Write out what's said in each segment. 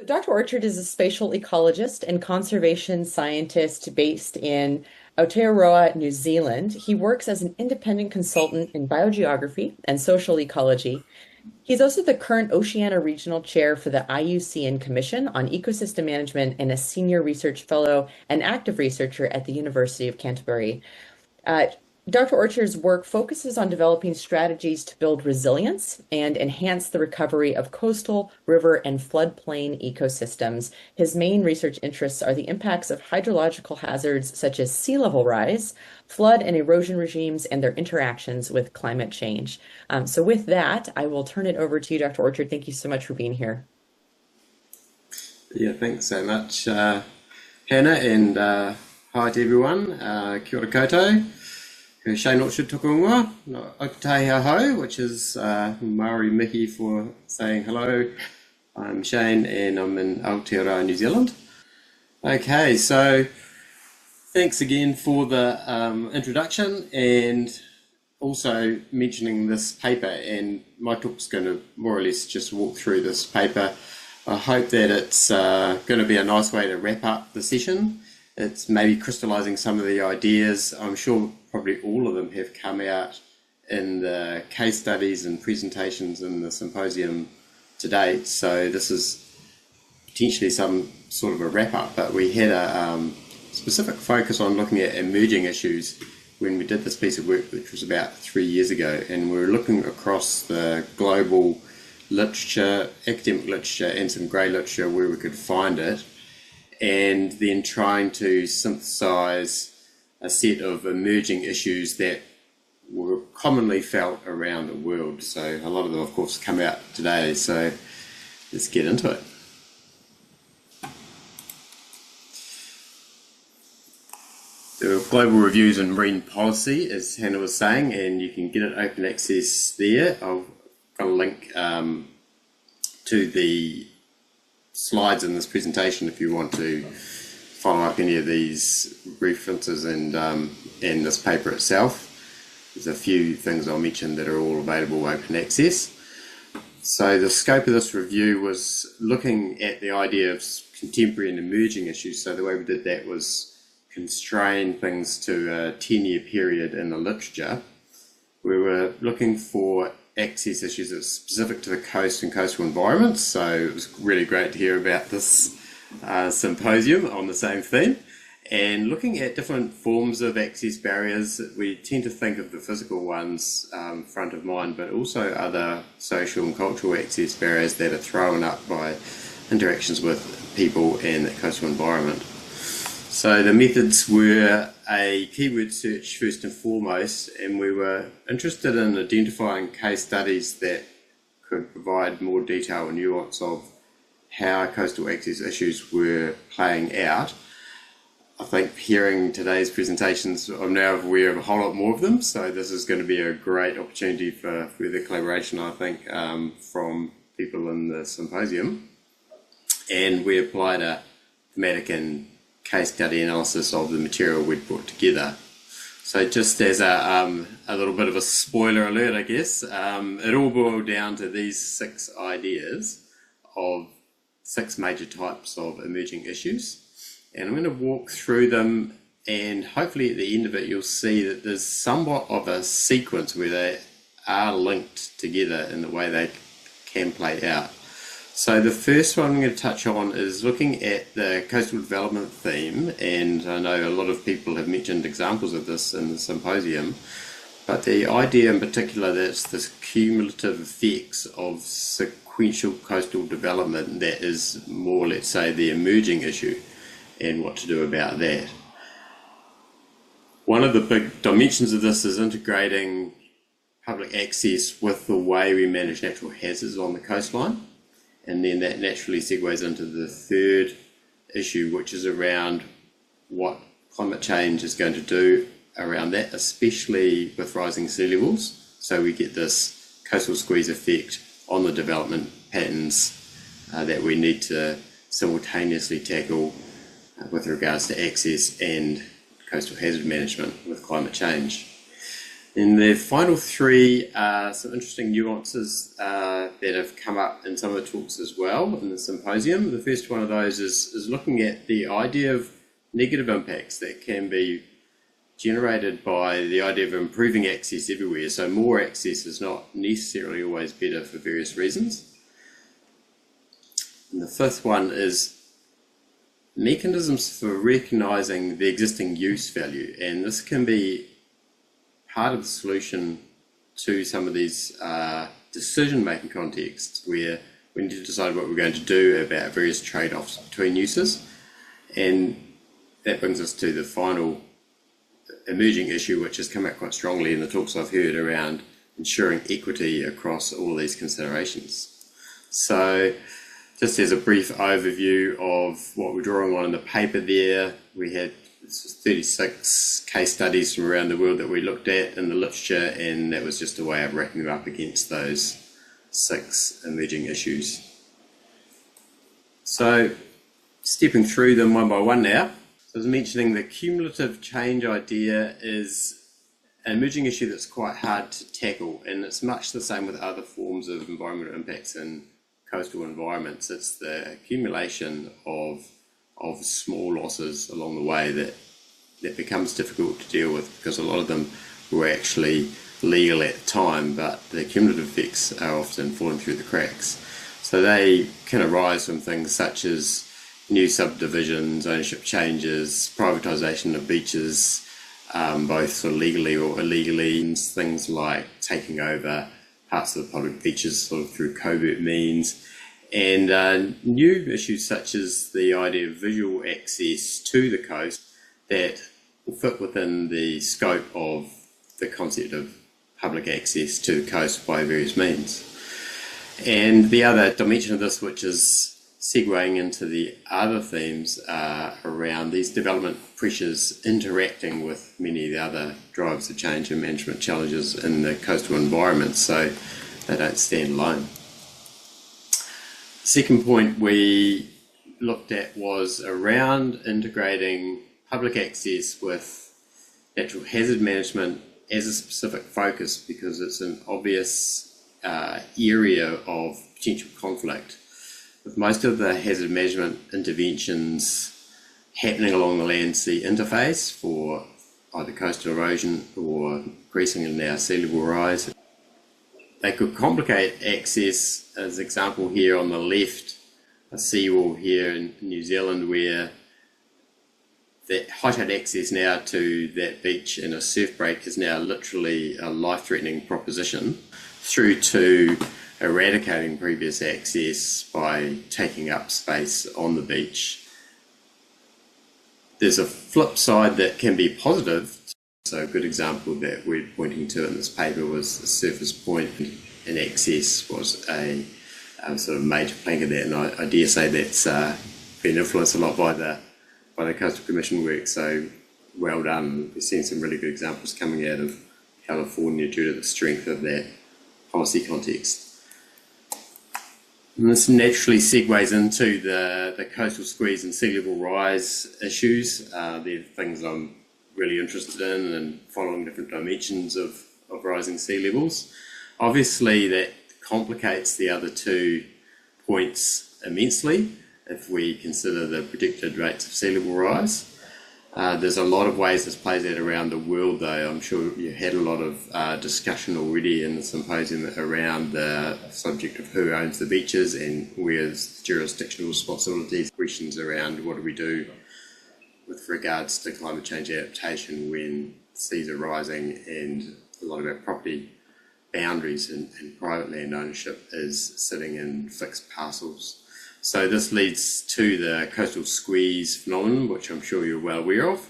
Dr. Orchard is a spatial ecologist and conservation scientist based in Aotearoa, New Zealand. He works as an independent consultant in biogeography and social ecology. He's also the current Oceania Regional Chair for the IUCN Commission on Ecosystem Management and a senior research fellow and active researcher at the University of Canterbury. Uh, Dr. Orchard's work focuses on developing strategies to build resilience and enhance the recovery of coastal, river, and floodplain ecosystems. His main research interests are the impacts of hydrological hazards such as sea level rise, flood and erosion regimes, and their interactions with climate change. So with that, I will turn it over to you, Dr. Orchard. Thank you so much for being here. Yeah, thanks so much, Hannah, and hi to everyone. Kia ora koutou. Shane Orchard tukunga, no Okatahi ho, which is Maori Mihi for saying hello. I'm Shane and I'm in Aotearoa, New Zealand. Okay, so thanks again for the introduction and also mentioning this paper, and my talk's going to more or less just walk through this paper. I hope that it's going to be a nice way to wrap up the session. It's maybe crystallizing some of the ideas. I'm sure probably all of them have come out in the case studies and presentations in the symposium to date. So this is potentially some sort of a wrap up, but we had a specific focus on looking at emerging issues when we did this piece of work, which was about 3 years ago. And we were looking across the global literature, academic literature, and some grey literature where we could find it, and then trying to synthesize a set of emerging issues that were commonly felt around the world. So a lot of them, of course, come out today. So let's get into it. The global reviews in marine policy, as Hannah was saying, and you can get it open access there. I've got a link to the slides in this presentation if you want to follow up any of these references and this paper itself. There's a few things I'll mention that are all available open access. So the scope of this review was looking at the idea of contemporary and emerging issues. So the way we did that was constrain things to a 10-year period in the literature. We were looking for access issues that are specific to the coast and coastal environments. So it was really great to hear about this symposium on the same theme. And looking at different forms of access barriers, we tend to think of the physical ones front of mind, but also other social and cultural access barriers that are thrown up by interactions with people and the coastal environment. So the methods were a keyword search first and foremost, and we were interested in identifying case studies that could provide more detail and nuance of how coastal access issues were playing out. I think hearing today's presentations, I'm now aware of a whole lot more of them, so this is going to be a great opportunity for further collaboration, I think, from people in the symposium. And we applied a thematic and case study analysis of the material we'd brought together. So just as a little bit of a spoiler alert, I guess, it all boiled down to these 6 ideas of 6 major types of emerging issues. And I'm going to walk through them, and hopefully at the end of it you'll see that there's somewhat of a sequence where they are linked together in the way they can play out. So the first one I'm going to touch on is looking at the coastal development theme, and I know a lot of people have mentioned examples of this in the symposium, but the idea in particular that's this cumulative effects of sequential coastal development that is more, let's say, the emerging issue and what to do about that. One of the big dimensions of this is integrating public access with the way we manage natural hazards on the coastline. And then that naturally segues into the third issue, which is around what climate change is going to do around that, especially with rising sea levels. So we get this coastal squeeze effect on the development patterns that we need to simultaneously tackle with regards to access and coastal hazard management with climate change. And the final three are some interesting nuances that have come up in some of the talks as well in the symposium. The first one of those is looking at the idea of negative impacts that can be generated by the idea of improving access everywhere. So more access is not necessarily always better for various reasons. And the fifth one is mechanisms for recognizing the existing use value. And this can be part of the solution to some of these decision-making contexts where we need to decide what we're going to do about various trade-offs between uses. And that brings us to the final emerging issue, which has come out quite strongly in the talks I've heard around ensuring equity across all these considerations. So just as a brief overview of what we're drawing on in the paper there, we had 36 case studies from around the world that we looked at in the literature, and that was just a way of racking them up against those 6 emerging issues. So stepping through them one by one now. So I was mentioning the cumulative change idea is an emerging issue that's quite hard to tackle, and it's much the same with other forms of environmental impacts in coastal environments. It's the accumulation of small losses along the way that becomes difficult to deal with, because a lot of them were actually legal at the time, but the cumulative effects are often falling through the cracks. So they can arise from things such as new subdivisions, ownership changes, privatisation of beaches, both sort of legally or illegally, things like taking over parts of the public beaches sort of through covert means, and new issues such as the idea of visual access to the coast that will fit within the scope of the concept of public access to the coast by various means. And the other dimension of this, which is segueing into the other themes around these development pressures interacting with many of the other drivers of change and management challenges in the coastal environment, so they don't stand alone. The second point we looked at was around integrating public access with natural hazard management as a specific focus, because it's an obvious area of potential conflict, with most of the hazard management interventions happening along the land-sea interface for either coastal erosion or increasingly now sea level rise. They could complicate access, as an example here on the left, a seawall here in New Zealand where that high tide access now to that beach in a surf break is now literally a life-threatening proposition, through to eradicating previous access by taking up space on the beach. There's a flip side that can be positive. So a good example that we're pointing to in this paper was the surface point, and access was a sort of major plank of that, and I dare say that's been influenced a lot by the Coastal Commission work, so well done. We've seen some really good examples coming out of California due to the strength of that policy context. And this naturally segues into the coastal squeeze and sea level rise issues. They're things I'm really interested in, and following different dimensions of rising sea levels. Obviously that complicates the other 2 points immensely if we consider the predicted rates of sea level rise. There's a lot of ways this plays out around the world, though. I'm sure you had a lot of discussion already in the symposium around the subject of who owns the beaches and where's jurisdictional responsibilities, questions around what do we do with regards to climate change adaptation when seas are rising and a lot of our property boundaries and private land ownership is sitting in fixed parcels. So this leads to the coastal squeeze phenomenon, which I'm sure you're well aware of.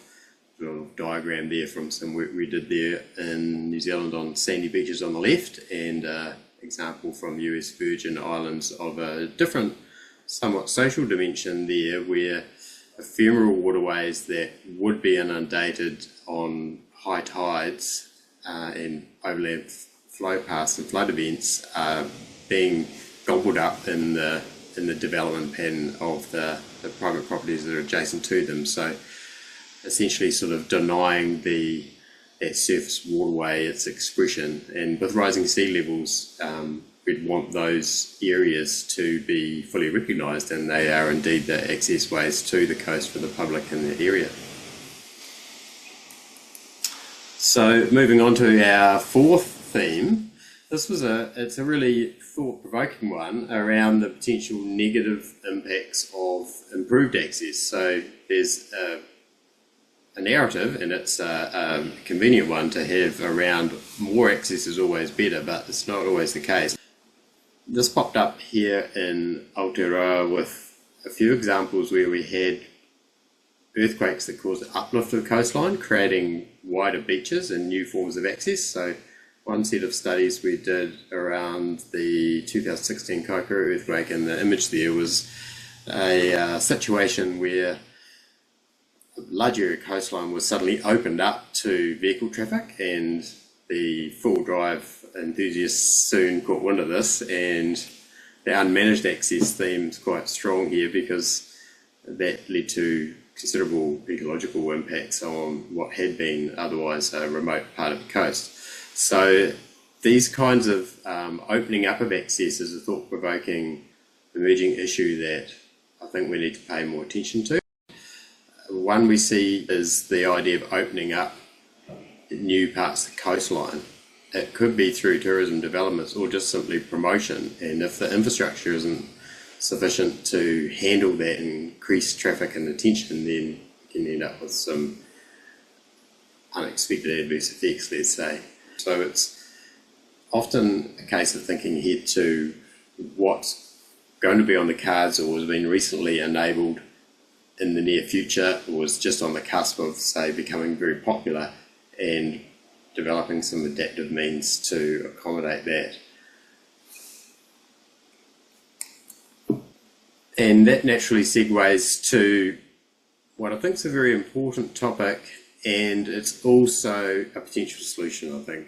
A little diagram there from some work we did there in New Zealand on sandy beaches on the left, and an example from US Virgin Islands of a different, somewhat social dimension there, where ephemeral waterways that would be inundated on high tides and overland flow paths and flood events are being gobbled up in the development pattern of the private properties that are adjacent to them. So essentially sort of denying the that surface waterway, its expression. And with rising sea levels, we'd want those areas to be fully recognised, and they are indeed the access ways to the coast for the public in that area. So moving on to our fourth theme, it's a really thought-provoking one around the potential negative impacts of improved access. So there's a narrative, and it's a convenient one to have around more access is always better, but it's not always the case. This popped up here in Aotearoa with a few examples where we had earthquakes that caused uplift of the coastline, creating wider beaches and new forms of access. So one set of studies we did around the 2016 Kaikoura earthquake, and the image there was a situation where a large area of coastline was suddenly opened up to vehicle traffic, and the full drive enthusiasts soon caught wind of this, and the unmanaged access theme's quite strong here because that led to considerable ecological impacts on what had been otherwise a remote part of the coast. So these kinds of opening up of access is a thought-provoking emerging issue that I think we need to pay more attention to. One we see is the idea of opening up new parts of the coastline. It could be through tourism developments or just simply promotion, and if the infrastructure isn't sufficient to handle that increased traffic and attention, then you can end up with some unexpected adverse effects, let's say. So it's often a case of thinking ahead to what's going to be on the cards or has been recently enabled in the near future, or is just on the cusp of, say, becoming very popular, and developing some adaptive means to accommodate that. And that naturally segues to what I think is a very important topic, and it's also a potential solution, I think.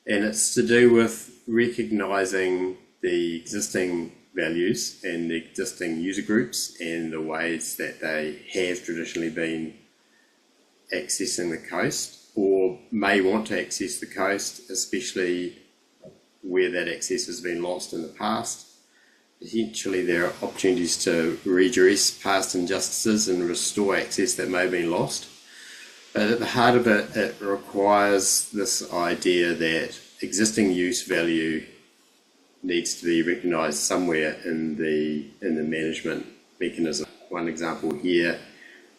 And it's to do with recognising the existing values and the existing user groups and the ways that they have traditionally been accessing the coast, or may want to access the coast, especially where that access has been lost in the past. Potentially there are opportunities to redress past injustices and restore access that may have been lost. But at the heart of it, it requires this idea that existing use value needs to be recognised somewhere in the management mechanism. One example here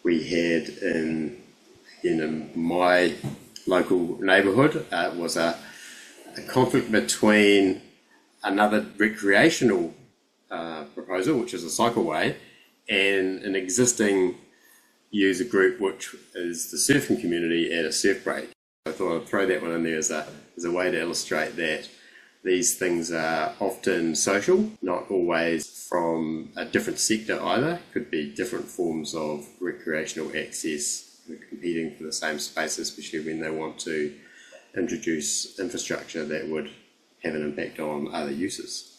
we had in my local neighbourhood was a conflict between another recreational proposal, which is a cycleway, and an existing user group, which is the surfing community at a surf break. I thought I'd throw that one in there as a way to illustrate that these things are often social, not always from a different sector either. Could be different forms of recreational access competing for the same space, especially when they want to introduce infrastructure that would have an impact on other uses.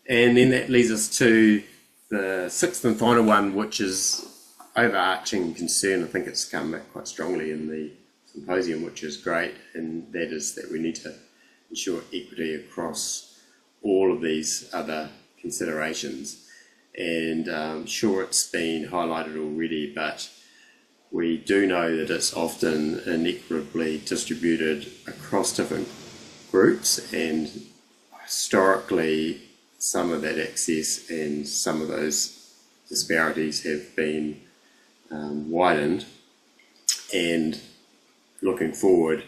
And then that leads us to the sixth and final one, which is overarching concern. I think it's come out quite strongly in the symposium, which is great, and that is that we need to ensure equity across all of these other considerations. And sure, it's been highlighted already, but we do know that it's often inequitably distributed across different groups, and historically some of that access and some of those disparities have been widened. And looking forward,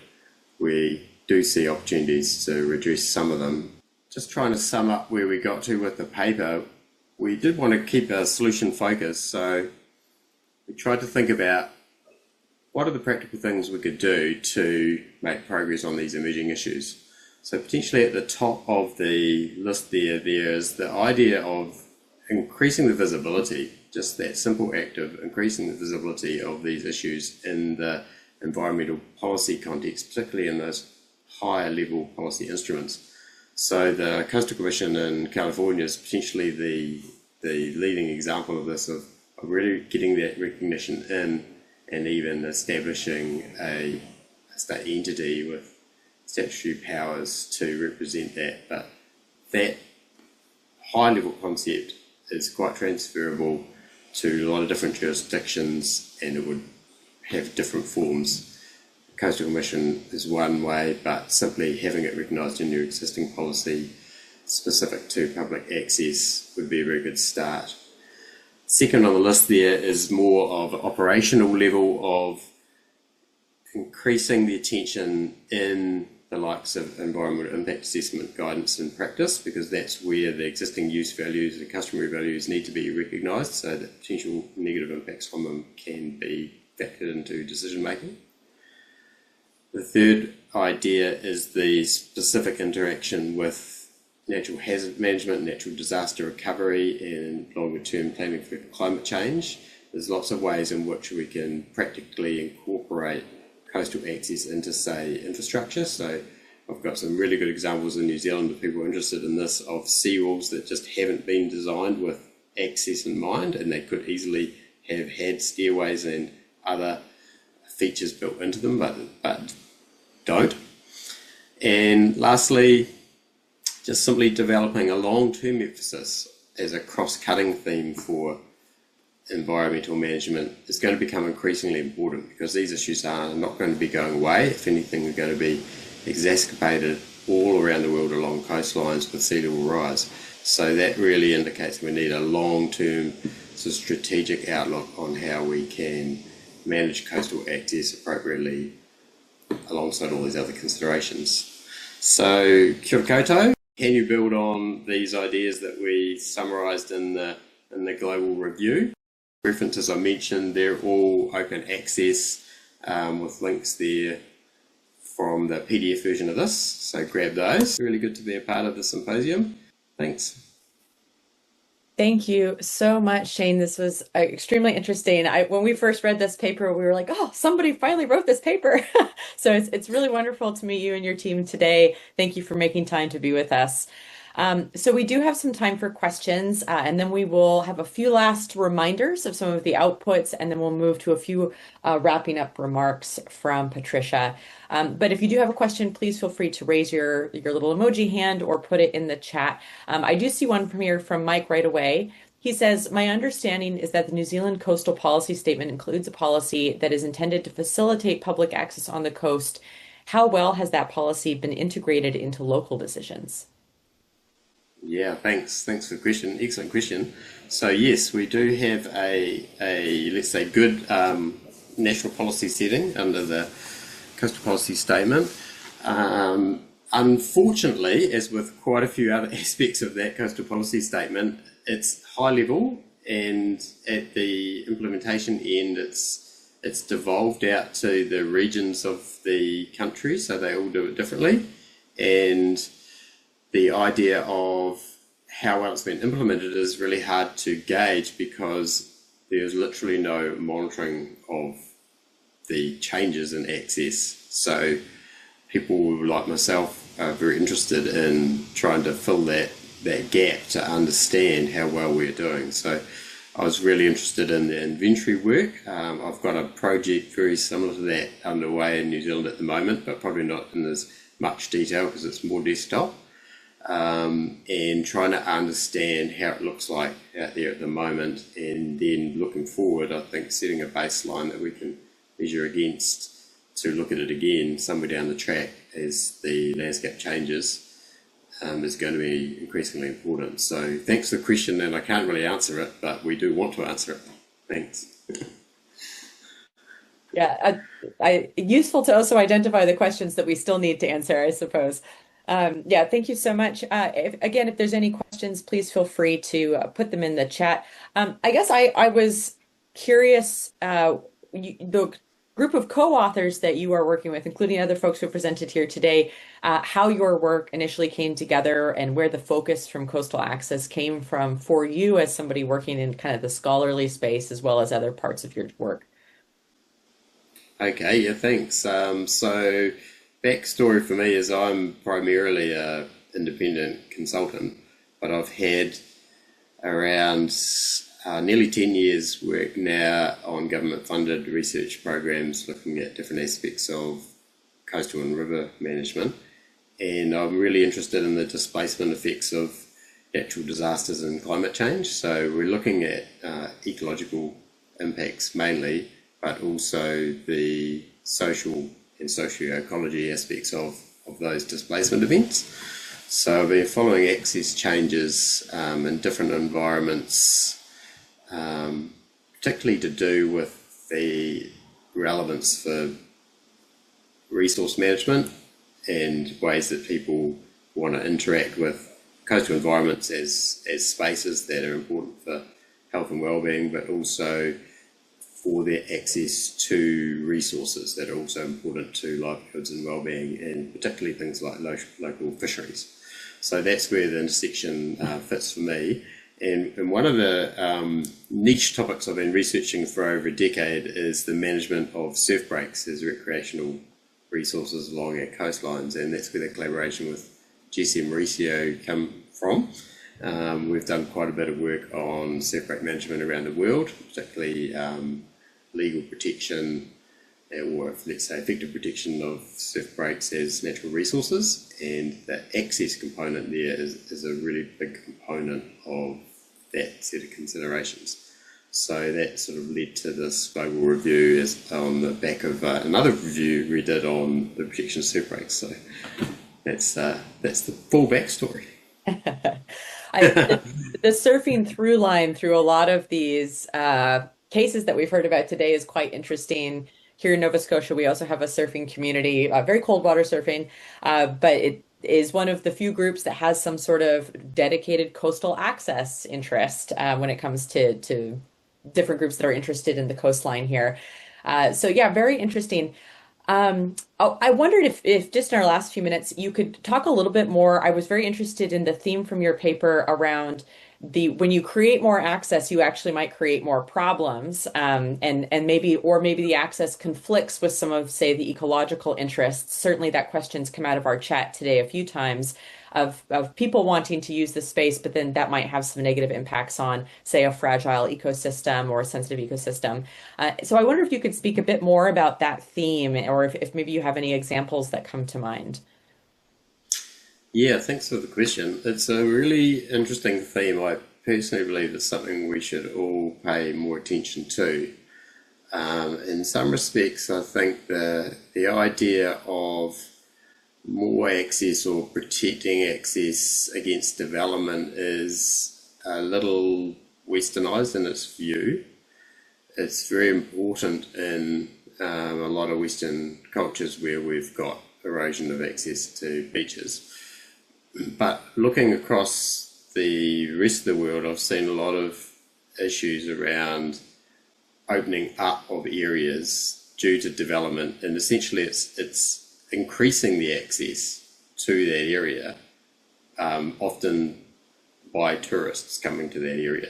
we do see opportunities to reduce some of them. Just trying to sum up where we got to with the paper, we did want to keep our solution focus, so we tried to think about what are the practical things we could do to make progress on these emerging issues. So potentially at the top of the list there is the idea of increasing the visibility, just that simple act of increasing the visibility of these issues in the environmental policy context, particularly in those higher level policy instruments. So the Coastal Commission in California is potentially the leading example of this, of really getting that recognition in, and even establishing a state entity with statutory powers to represent that, but that high-level concept is quite transferable to a lot of different jurisdictions, and it would have different forms. Coastal Commission is one way, but simply having it recognised in your existing policy specific to public access would be a very good start. Second on the list there is more of an operational level of increasing the attention in the likes of environmental impact assessment guidance and practice, because that's where the existing use values, the customary values, need to be recognised so that potential negative impacts from them can be factored into decision making. The third idea is the specific interaction with natural hazard management, natural disaster recovery, and longer term planning for climate change. There's lots of ways in which we can practically incorporate coastal access into, say, infrastructure. So I've got some really good examples in New Zealand of people interested in this, of seawalls that just haven't been designed with access in mind, and they could easily have had stairways and other features built into them, but don't. And lastly, just simply developing a long-term emphasis as a cross-cutting theme for environmental management is going to become increasingly important, because these issues are not going to be going away. If anything, they're going to be exacerbated all around the world along coastlines with sea level rise. So that really indicates we need a long-term sort of strategic outlook on how we can manage coastal access appropriately alongside all these other considerations. So kia ora koutou. Can you build on these ideas that we summarised in the global review? References I mentioned, they're all open access with links there from the PDF version of this, so grab those. Really good to be a part of the symposium. Thanks. Thank you so much, Shane. This was extremely interesting. When we first read this paper, we were like, oh, somebody finally wrote this paper. So it's really wonderful to meet you and your team today. Thank you for making time to be with us. So we do have some time for questions, and then we will have a few last reminders of some of the outputs, and then we'll move to a few wrapping up remarks from Patricia. But if you do have a question, please feel free to raise your little emoji hand or put it in the chat. I do see one from here from Mike right away. He says, my understanding is that the New Zealand Coastal Policy Statement includes a policy that is intended to facilitate public access on the coast. How well has that policy been integrated into local decisions? Yeah, thanks for the question. Excellent question. So yes, we do have a let's say good national policy setting under the Coastal Policy Statement. Unfortunately, as with quite a few other aspects of that Coastal Policy Statement, it's high level, and at the implementation end, it's devolved out to the regions of the country, so they all do it differently. And the idea of how well it's been implemented is really hard to gauge, because there's literally no monitoring of the changes in access. So people like myself are very interested in trying to fill that gap to understand how well we're doing. So I was really interested in the inventory work. I've got a project very similar to that underway in New Zealand at the moment, but probably not in as much detail because it's more desktop. And trying to understand how it looks like out there at the moment, and then looking forward, I think setting a baseline that we can measure against to look at it again somewhere down the track as the landscape changes is going to be increasingly important. So thanks for the question, and I can't really answer it, but we do want to answer it. Thanks. Yeah, useful to also identify the questions that we still need to answer, I suppose. Yeah, thank you so much. If there's any questions, please feel free to put them in the chat. I guess I was curious, the group of co-authors that you are working with, including other folks who presented here today, how your work initially came together and where the focus from Coastal Access came from for you as somebody working in kind of the scholarly space as well as other parts of your work. Okay, yeah, thanks. So backstory for me is I'm primarily an independent consultant, but I've had around nearly 10 years work now on government funded research programs looking at different aspects of coastal and river management. And I'm really interested in the displacement effects of natural disasters and climate change. So we're looking at ecological impacts mainly, but also the social and socio-ecology aspects of those displacement events. So I've been following access changes in different environments, particularly to do with the relevance for resource management and ways that people want to interact with coastal environments as spaces that are important for health and well-being, but also for their access to resources that are also important to livelihoods and well-being, and particularly things like local fisheries. So that's where the intersection fits for me. And one of the niche topics I've been researching for over a decade is the management of surf breaks as recreational resources along our coastlines, and that's where the collaboration with Jesse and Maurício come from. We've done quite a bit of work on surf break management around the world, particularly legal protection, or let's say effective protection of surf breaks as natural resources, and the access component there is a really big component of that set of considerations. So that sort of led to this global review as on the back of another review we did on the protection of surf breaks. So that's the full backstory. The surfing through line through a lot of these cases that we've heard about today is quite interesting. Here in Nova Scotia, we also have a surfing community, very cold water surfing, but it is one of the few groups that has some sort of dedicated coastal access interest when it comes to different groups that are interested in the coastline here. So yeah, very interesting. I wondered if just in our last few minutes you could talk a little bit more. I was very interested in the theme from your paper around the when you create more access, you actually might create more problems, and maybe the access conflicts with some of, say, the ecological interests. Certainly, that question's come out of our chat today a few times of people wanting to use the space, but then that might have some negative impacts on, say, a fragile ecosystem or a sensitive ecosystem. So I wonder if you could speak a bit more about that theme, or if maybe you have any examples that come to mind. Yeah, thanks for the question. It's a really interesting theme. I personally believe it's something we should all pay more attention to. In some respects, I think the idea of more access or protecting access against development is a little westernized in its view. It's very important in a lot of Western cultures where we've got erosion of access to beaches. But looking across the rest of the world, I've seen a lot of issues around opening up of areas due to development, and essentially it's increasing the access to that area, often by tourists coming to that area.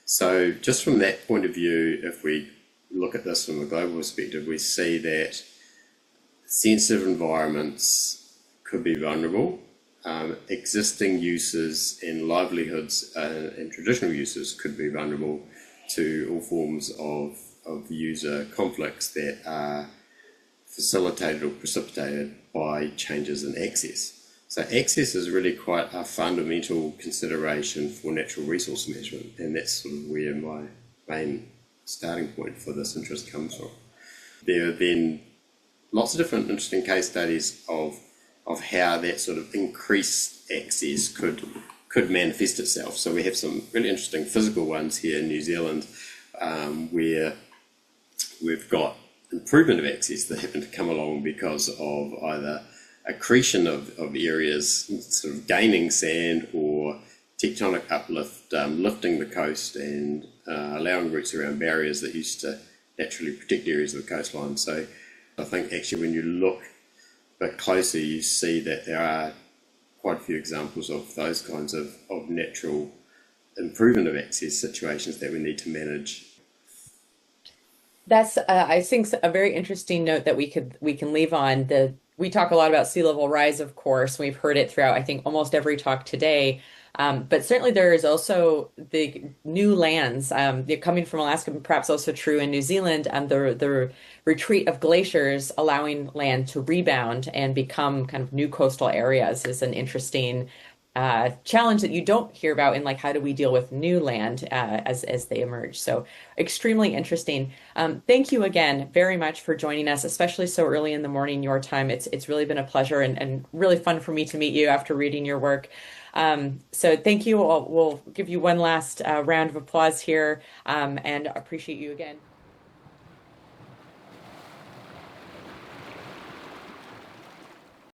So just from that point of view, if we look at this from a global perspective, we see that sensitive environments could be vulnerable. Existing uses and livelihoods and traditional uses could be vulnerable to all forms of user conflicts that are facilitated or precipitated by changes in access. So access is really quite a fundamental consideration for natural resource management, and that's sort of where my main starting point for this interest comes from. There have been lots of different interesting case studies of how that sort of increased access could manifest itself. So we have some really interesting physical ones here in New Zealand, where we've got improvement of access that happen to come along because of either accretion of areas, sort of gaining sand, or tectonic uplift, lifting the coast and allowing routes around barriers that used to naturally protect areas of the coastline. So I think actually when you look a bit closer, you see that there are quite a few examples of those kinds of natural improvement of access situations that we need to manage. That's, I think, a very interesting note that we can leave on. We talk a lot about sea level rise, of course. We've heard it throughout, I think, almost every talk today. But certainly there is also the new lands coming from Alaska, but perhaps also true in New Zealand, and the retreat of glaciers allowing land to rebound and become kind of new coastal areas is an interesting challenge that you don't hear about in like how do we deal with new land as they emerge. So extremely interesting. Thank you again very much for joining us, especially so early in the morning your time. It's really been a pleasure and really fun for me to meet you after reading your work. So thank you. We'll give you one last round of applause here and appreciate you again.